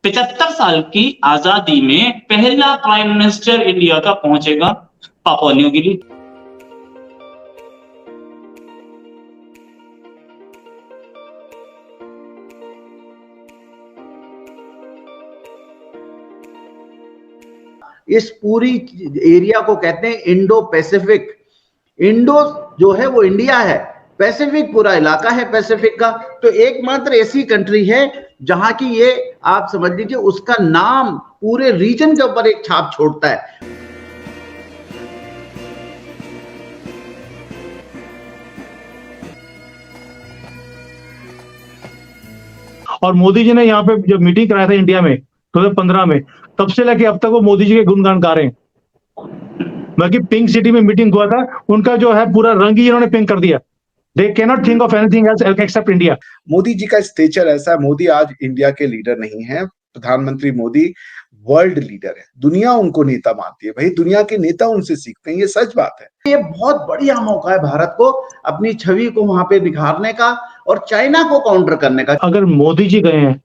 75 साल की आजादी में पहला प्राइम मिनिस्टर इंडिया का पहुंचेगा पापुआ न्यू गिनी। इस पूरी एरिया को कहते हैं इंडो पैसिफिक। इंडो जो है वो इंडिया है, पैसिफिक पूरा इलाका है पैसिफिक का। तो एकमात्र ऐसी कंट्री है जहां की ये आप समझ लीजिए उसका नाम पूरे रीजन के ऊपर एक छाप छोड़ता है। और मोदी जी ने यहाँ पे जब मीटिंग कराया था इंडिया में 2015 में, तब से लेके अब तक वो मोदी जी के गुणगान गा रहे हैं। बाकी पिंक सिटी में मीटिंग हुआ था, उनका जो है पूरा रंग ही इन्होंने पिंक कर दिया। They cannot think of anything else except India. Modi ji का स्टेचर ऐसा है, मोदी आज इंडिया के लीडर नहीं है, प्रधानमंत्री मोदी वर्ल्ड लीडर है। दुनिया उनको नेता मानती है, भाई दुनिया के नेता उनसे सीखते हैं, ये सच बात है। ये बहुत बढ़िया मौका है भारत को अपनी छवि को वहां पे निखारने का और चाइना को काउंटर करने का। अगर मोदी जी गए हैं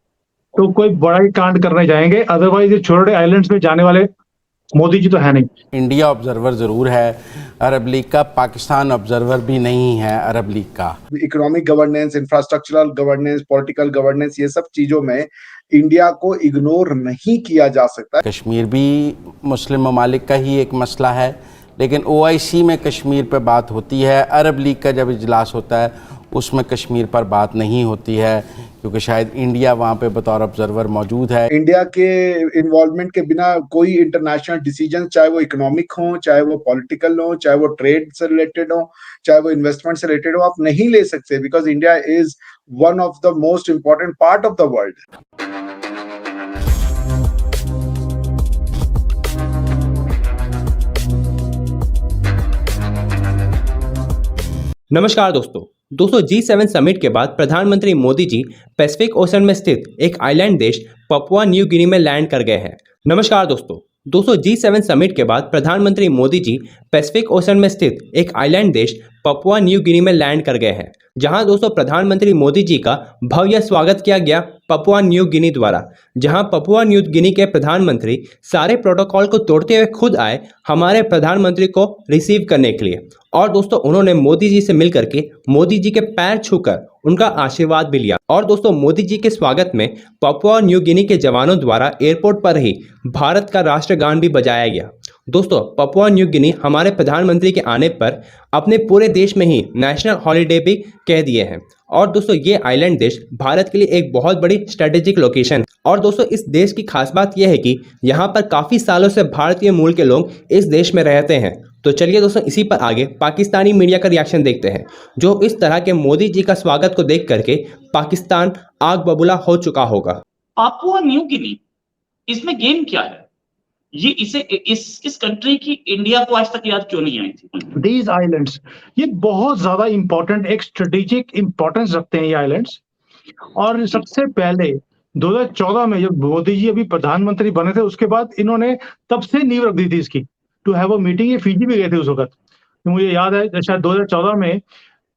तो कोई बड़ा ही कांड करने जाएंगे, अदरवाइज ये छोटे आइलैंड्स में जाने वाले मोदी जी तो है नहीं। इंडिया ऑब्जर्वर जरूर है अरब लीग का, पाकिस्तान ऑब्जर्वर भी नहीं है अरब लीग का। Economic governance, infrastructural governance, political governance, ये सब चीजों में इंडिया को इग्नोर नहीं किया जा सकता। कश्मीर भी मुस्लिम ममालिक का ही एक मसला है, लेकिन OIC में कश्मीर पर बात होती है। अरब लीग का जब इजलास होता है उसमें कश्मीर पर बात नहीं होती है, क्योंकि शायद इंडिया वहाँ पे बतौर ऑब्जर्वर मौजूद है। इंडिया के इन्वॉल्वमेंट के बिना कोई इंटरनेशनल डिसीजन, चाहे वो इकोनॉमिक हो, चाहे वो पॉलिटिकल हो, चाहे वो ट्रेड से रिलेटेड हो, चाहे वो इन्वेस्टमेंट से रिलेटेड हो, आप नहीं ले सकते, because India is one of the most important part of the world. नमस्कार दोस्तों G7 समिट के बाद प्रधानमंत्री मोदी जी पैसिफिक ओशन में स्थित एक आइलैंड देश पपुआ न्यू गिनी में लैंड कर गए हैं। नमस्कार दोस्तों G7 समिट के बाद प्रधानमंत्री मोदी जी पैसिफिक ओशन में स्थित एक आइलैंड देश पपुआ न्यू गिनी में लैंड कर गए हैं, जहां दोस्तों प्रधानमंत्री मोदी जी का भव्य स्वागत किया गया पपुआ न्यू गिनी द्वारा। जहां पपुआ न्यू गिनी के प्रधानमंत्री सारे प्रोटोकॉल को तोड़ते हुए खुद आए हमारे प्रधानमंत्री को रिसीव करने के लिए, और दोस्तों उन्होंने मोदी जी से मिलकर के मोदी जी के पैर छूकर उनका आशीर्वाद भी लिया। और दोस्तों मोदी जी के स्वागत में पपुआ न्यू गिनी के जवानों द्वारा एयरपोर्ट पर ही भारत का राष्ट्रगान भी बजाया गया। दोस्तों पपुआ न्यू गिनी हमारे प्रधानमंत्री के आने पर अपने पूरे देश में ही नेशनल हॉलीडे भी कह दिए हैं। और दोस्तों ये आइलैंड देश भारत के लिए एक बहुत बड़ी स्ट्रेटेजिक लोकेशन। और दोस्तों इस देश की खास बात यह है कि यहाँ पर काफ़ी सालों से भारतीय मूल के लोग इस देश में रहते हैं। तो चलिए दोस्तों इसी पर आगे पाकिस्तानी मीडिया का रिएक्शन देखते हैं, जो इस तरह के मोदी जी का स्वागत को देख करके पाकिस्तान आग बबूला हो चुका होगा। पापुआ न्यू गिनी, इसमें गेम क्या है? ये इस कंट्री की इंडिया को आज तक याद क्यों नहीं आई थी? These islands, ये बहुत ज्यादा इंपॉर्टेंट, एक स्ट्रेटेजिक इंपॉर्टेंस रखते हैं ये आइलैंड्स। और सबसे पहले 2014 में जब मोदी जी अभी प्रधानमंत्री बने थे, उसके बाद इन्होंने तब से नींव रख दी थी इसकी टू हैव अ मीटिंग। ये फिजी भी गए थे उस वक्त, तो मुझे याद है शायद 2014 में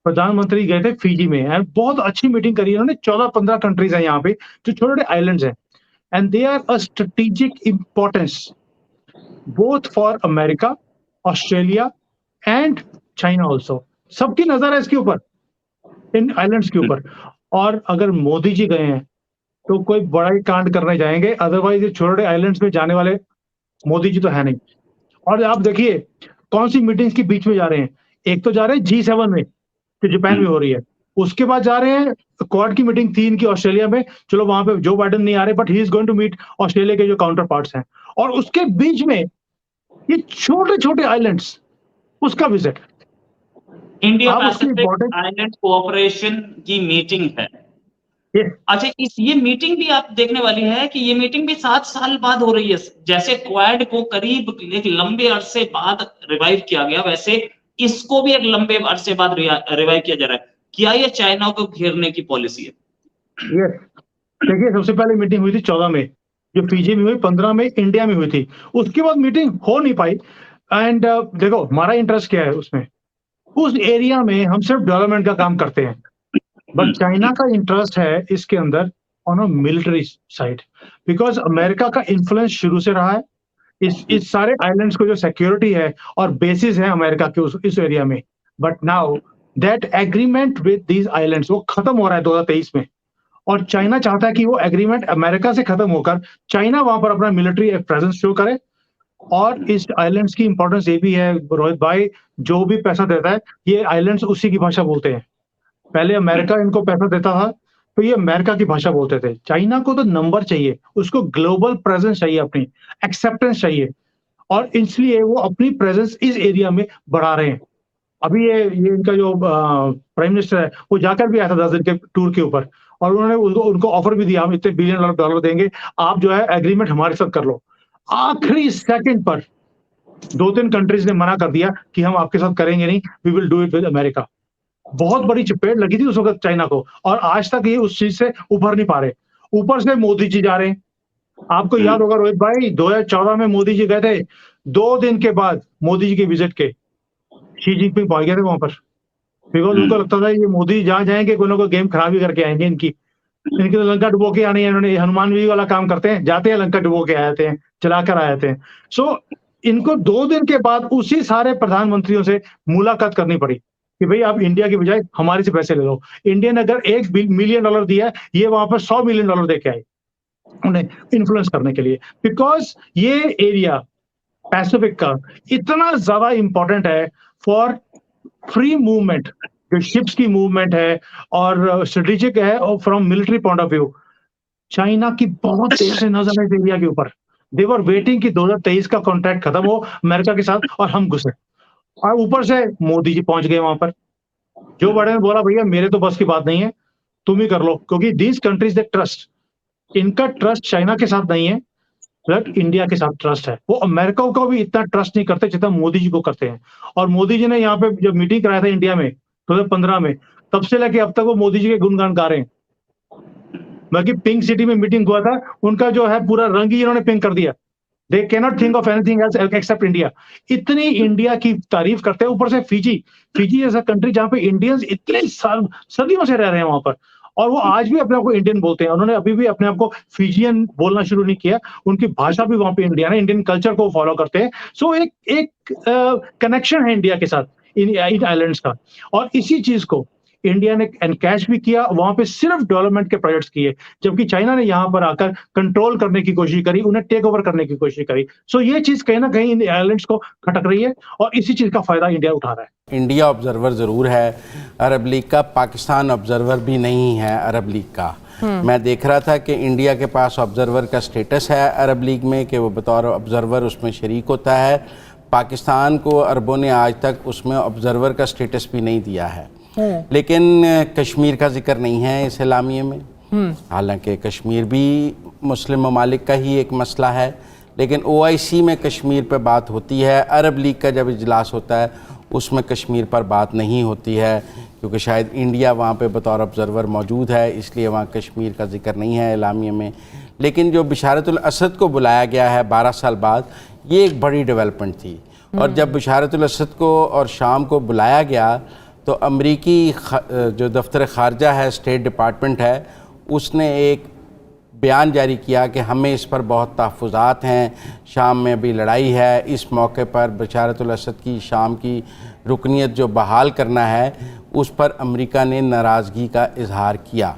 प्रधानमंत्री गए थे फिजी में, एंड बहुत अच्छी मीटिंग करी इन्होंने। 14-15 कंट्रीज हैं यहाँ पे जो छोटे छोटे आइलैंड्स हैं, and they are a strategic importance both for America, Australia and China also. सबकी नजर है इसके ऊपर, इन आइलैंड्स के ऊपर। और अगर मोदी जी गए हैं तो कोई बड़ा ही कांड करने जाएंगे, अदरवाइज ये छोटे आइलैंड्स में जाने वाले मोदी जी तो है नहीं। और आप देखिए कौन सी मीटिंग्स के बीच में जा रहे हैं। एक तो जा रहे हैं G7 में जो जापान में हो रही है, उसके बाद जा रहे हैं क्वाड की मीटिंग 3 की ऑस्ट्रेलिया में। चलो वहां पे जो बाइडेन नहीं आ रहे, but he is going to meet Australia के जो काउंटर पार्ट्स हैं। और उसके बीच में ये छोटे छोटे आइलैंड्स, उसका visit. India Pacific island cooperation की मीटिंग है। अच्छा, ये मीटिंग भी आप देखने वाली है कि ये मीटिंग भी 7 साल बाद हो रही है। जैसे क्वाड को करीब एक लंबे अरसे बाद रिवाइव किया गया, वैसे इसको भी एक लंबे अरसे बाद रिवाइव किया जा रहा है। क्या ये चाइना को घेरने की पॉलिसी है? देखिए सबसे पहले मीटिंग हुई थी 14 में, जो फिजी में हुई, 15 में इंडिया में हुई थी। उसके बाद मीटिंग हो नहीं पाई। एंड देखो हमारा इंटरेस्ट क्या है उसमें, उस एरिया में हम सिर्फ डेवलपमेंट का काम करते हैं, बट चाइना का इंटरेस्ट है इसके अंदर on a military side, because America का इन्फ्लुएंस शुरू से रहा है इस सारे आइलैंड्स को जो सिक्योरिटी है और बेसिस है अमेरिका के इस एरिया में। But now that agreement with these islands वो खत्म हो रहा है 2023 में, और चाइना चाहता है कि वो एग्रीमेंट अमेरिका से खत्म होकर चाइना वहां पर अपना मिलिट्री प्रेजेंस शो करे। और इस आइलैंड्स की इंपॉर्टेंस ये भी है रोहित भाई, जो भी पैसा देता है ये आइलैंड्स उसी की भाषा बोलते हैं। पहले अमेरिका इनको पैसा देता था तो ये अमेरिका की भाषा बोलते थे। चाइना को तो नंबर चाहिए, उसको ग्लोबल प्रेजेंस चाहिए, अपनी एक्सेप्टेंस चाहिए, और इसलिए वो अपनी प्रेजेंस इस एरिया में बढ़ा रहे हैं। अभी ये इनका जो प्राइम मिनिस्टर है वो जाकर भी आया था 10 दिन के टूर के ऊपर, और उन्होंने उनको ऑफर भी दिया, हम इतने बिलियन डॉलर देंगे, आप जो है एग्रीमेंट हमारे साथ कर लो। आखिरी सेकंड पर 2-3 कंट्रीज ने मना कर दिया कि हम आपके साथ करेंगे नहीं, we will do it with America. बहुत बड़ी चपेट लगी थी उस वक्त चाइना को, और आज तक ये उस चीज से उभर नहीं पा रहे। ऊपर से मोदी जी जा रहे हैं। आपको याद होगा रोहित भाई, 2014 में मोदी जी गए थे, 2 दिन के बाद मोदी जी के विजिट के शी जिनपिंग पहुंच गए थे वहां पर, बिकॉज उनको लगता था ये मोदी जहां जाएंगे कोई ना कोई गेम खराब ही करके आएंगे इनकी तो लंका डुबो के आनी है। इन्होंने हनुमान जी वाला काम करते हैं, जाते हैं लंका डुबो के आते हैं, चलाकर आते हैं। सो इनको 2 दिन के बाद उसी सारे प्रधानमंत्रियों से मुलाकात करनी पड़ी कि भाई आप इंडिया की बजाय हमारे से पैसे ले लो। इंडिया ने अगर $1 मिलियन दिया है, ये वहां पर $100 मिलियन दे के आए उन्हें इन्फ्लुएंस करने के लिए, बिकॉज ये एरिया पैसिफिक का इतना ज्यादा इंपॉर्टेंट है फॉर फ्री मूवमेंट, जो शिप्स की मूवमेंट है और स्ट्रेटेजिक है, और from military point of view China की बहुत देर से नजर है इस एरिया के ऊपर। दे वर वेटिंग कि 2023 का कॉन्ट्रैक्ट खत्म हो अमेरिका के साथ और हम घुसे, और ऊपर से मोदी जी पहुंच गए वहां पर। जो बड़े ने बोला भैया मेरे तो बस की बात नहीं है, तुम ही कर लो, क्योंकि दीज कंट्रीज दे ट्रस्ट, इनका ट्रस्ट चाइना के साथ नहीं है, बट इंडिया के साथ ट्रस्ट है। वो अमेरिका को भी इतना ट्रस्ट नहीं करते जितना मोदी जी को करते हैं। और मोदी जी ने यहाँ पे जब मीटिंग कराया था इंडिया में 2015 में, तब से लेके अब तक वो मोदी जी के गुणगान गा रहे हैं। बाकी पिंक सिटी में मीटिंग हुआ था, उनका जो है पूरा रंग ही इन्होंने पिंक कर दिया। They cannot think of anything else except India. इतनी इंडिया की तारीफ करते हैं। ऊपर से फिजी ऐसा कंट्री जहां पे इंडियंस इतने सदियों से रह रहे हैं वहां पर, और वो आज भी अपने आप को इंडियन बोलते हैं। उन्होंने अभी भी अपने आप को फिजियन बोलना शुरू नहीं किया, उनकी भाषा भी वहां पे इंडियन है, इंडियन कल्चर को फॉलो करते हैं। सो एक कनेक्शन है इंडिया के साथ इन आइलैंड्स का, और इसी चीज को इंडिया ने एनकैश भी किया, वहां पे सिर्फ डेवलपमेंट के प्रोजेक्ट्स किए, जबकि चाइना ने यहां पर आकर कंट्रोल करने की कोशिश करी, उन्हें टेक ओवर करने की कोशिश करी। सो ये चीज कहीं ना कहीं इन आइलैंड्स को खटक रही है, और इसी चीज का फायदा इंडिया उठा रहा है। इंडिया ऑब्जर्वर ज़रूर है अरब लीग का, पाकिस्तान ऑब्जर्वर भी नहीं है अरब लीग का। मैं देख रहा था कि इंडिया के पास ऑब्जर्वर का स्टेटस है अरब लीग में, कि वो बतौर ऑब्जर्वर उसमें शरीक होता है। पाकिस्तान को अरबों ने आज तक उसमें ऑब्जर्वर का स्टेटस भी नहीं दिया है। लेकिन कश्मीर का जिक्र नहीं है इस एलामिये में, हालांकि कश्मीर भी मुस्लिम ममालिक का ही एक मसला है, लेकिन OIC में कश्मीर पर बात होती है। अरब लीग का जब इजलास होता है उसमें कश्मीर पर बात नहीं होती है, क्योंकि शायद इंडिया वहाँ पे बतौर ऑब्जर्वर मौजूद है, इसलिए वहाँ कश्मीर का जिक्र नहीं है एलामिये में। लेकिन जो बिशारतुल असद को बुलाया गया है 12 साल बाद, ये एक बड़ी डेवलपमेंट थी। और जब बिशारतुल असद को और शाम को बुलाया गया तो अमरीकी जो दफ्तर ख़ारजा है, स्टेट डिपार्टमेंट है, उसने एक बयान जारी किया कि हमें इस पर बहुत तहफ़्फ़ुज़ात हैं, शाम में अभी लड़ाई है, इस मौके पर बिशारतुल असद की शाम की रुकनीत जो बहाल करना है उस पर अमेरिका ने नाराज़गी का इजहार किया।